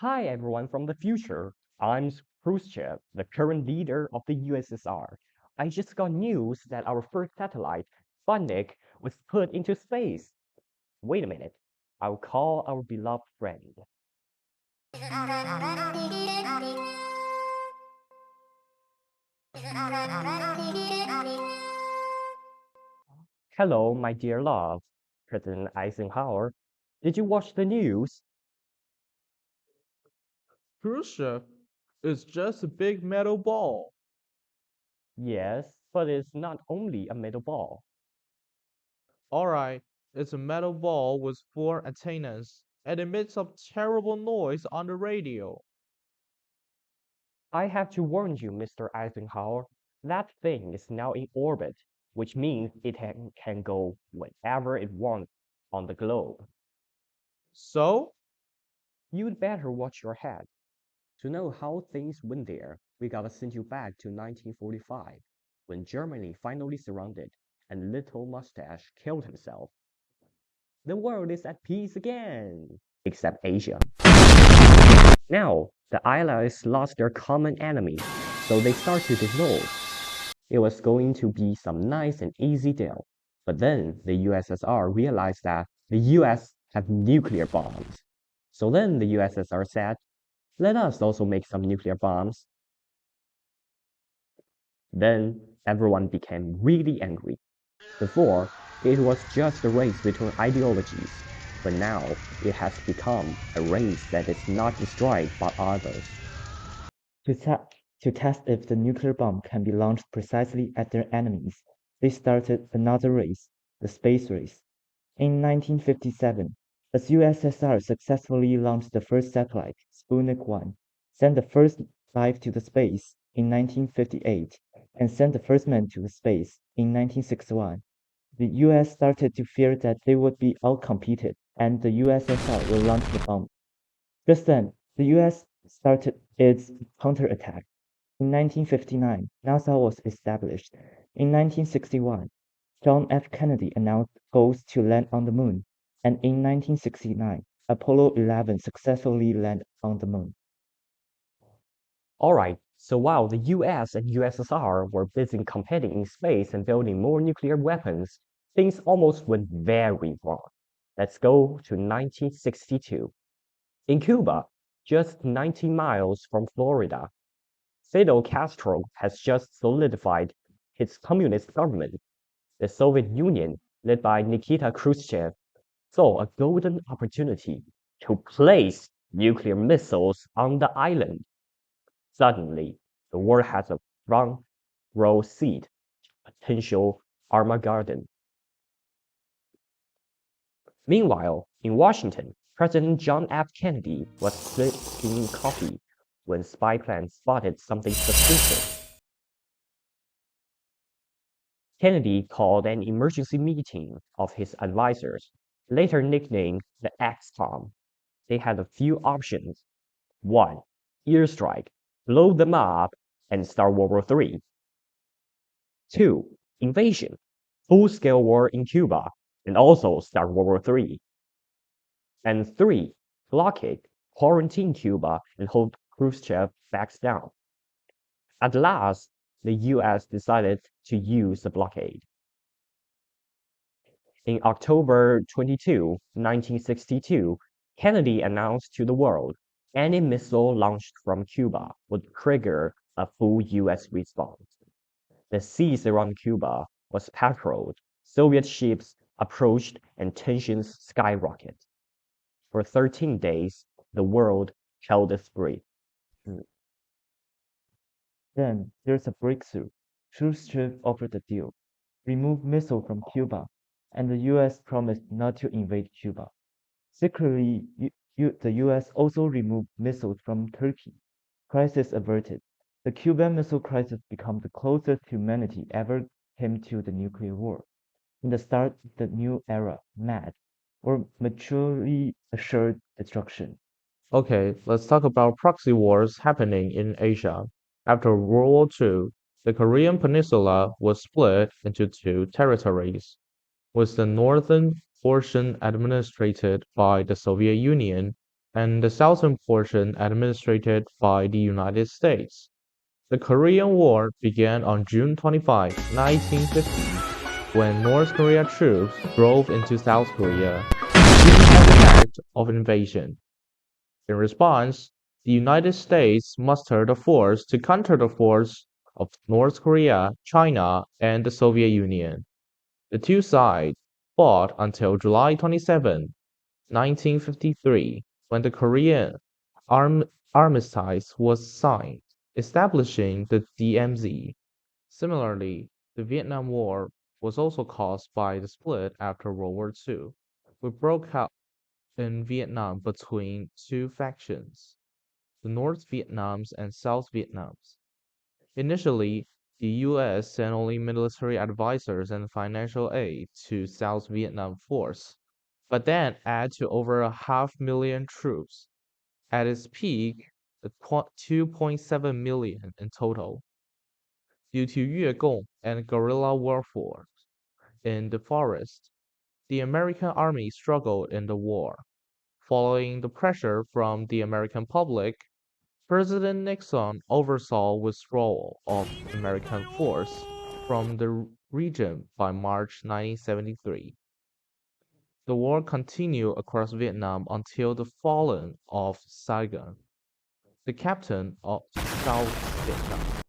Hi everyone from the future. I'm Khrushchev, the current leader of the USSR. I just got news that our first satellite, Sputnik, was put into space. Wait a minute. I'll call our beloved friend. Hello, my dear love, President Eisenhower. Did you watch the news? Khrushchev is just a big metal ball. Yes, but it's not only a metal ball. Alright, it's a metal ball with four antennas and emits a terrible noise on the radio. I have to warn you, Mr. Eisenhower, that thing is now in orbit, which means it can go wherever it wants on the globe. So, You'd better watch your head. To know how things went there, we gotta send you back to 1945, when Germany finally surrendered and Little Mustache killed himself. The world is at peace again, except Asia. Now, the Allies lost their common enemy, so they start to dissolve. It was going to be some nice and easy deal. But then the USSR realized that the US have nuclear bombs. So then the USSR said, let us also make some nuclear bombs. Then everyone became really angry. Before, it was just a race between ideologies, but now it has become a race that is not destroyed by others. To, ta- to test if the nuclear bomb can be launched precisely at their enemies, they started another race, the space race. In 1957, as USSR successfully launched the first satellite, Sputnik 1, sent the first life to the space in 1958, and sent the first man to space in 1961, the US started to fear that they would be outcompeted and the USSR will launch the bomb. Just then, the US started its counterattack. In 1959, NASA was established. In 1961, John F. Kennedy announced goals to land on the moon, and in 1969, Apollo 11 successfully landed on the moon. Alright, so while the US and USSR were busy competing in space and building more nuclear weapons, things almost went very wrong. Let's go to 1962. In Cuba, just 90 miles from Florida, Fidel Castro has just solidified his communist government. The Soviet Union, led by Nikita Khrushchev, saw a golden opportunity to place nuclear missiles on the island. Suddenly, the world has a front row seat to potential Armageddon. Meanwhile, in Washington, President John F. Kennedy was sipping coffee when spy planes spotted something suspicious. Kennedy called an emergency meeting of his advisors, later nicknamed the X-Bomb. They had a few options. 1. Airstrike, blow them up, and start World War III. 2. Invasion, full-scale war in Cuba, and also start World War III. And 3. Blockade, quarantine Cuba, and hope Khrushchev backs down. At last, the US decided to use the blockade. In October 22, 1962, Kennedy announced to the world any missile launched from Cuba would trigger a full US response. The seas around Cuba was patrolled, Soviet ships approached, and tensions skyrocketed. For 13 days, the world held its breath. Then there's a breakthrough. Khrushchev offered a deal: remove missiles from Cuba, and the US promised not to invade Cuba. Secretly, the US also removed missiles from Turkey. Crisis averted. The Cuban Missile Crisis became the closest humanity ever came to the nuclear war. In the start of the new era, MAD, or maturely assured destruction. okay, let's talk about proxy wars happening in Asia. After World War II, the Korean Peninsula was split into two territories, with the northern portion administered by the Soviet Union and the southern portion administered by the United States. The Korean War began on June 25, 1950, when North Korea troops drove into South Korea, using as an act of invasion. In response, the United States mustered a force to counter the force of North Korea, China, and the Soviet Union. The two sides fought until July 27, 1953, when the Korean armistice was signed, establishing the DMZ. Similarly, the Vietnam War was also caused by the split after World War II, which broke out in Vietnam between two factions, the North Vietnams and South Vietnams. Initially, the U.S. sent only military advisors and financial aid to South Vietnam force, but then added to over 500,000 troops. At its peak, 2.7 million in total. Due to Yuegong and guerrilla warfare in the forest, the American army struggled in the war. Following the pressure from the American public, President Nixon oversaw withdrawal of American force from the region by March 1973. The war continued across Vietnam until the falling of Saigon, the capital of South Vietnam.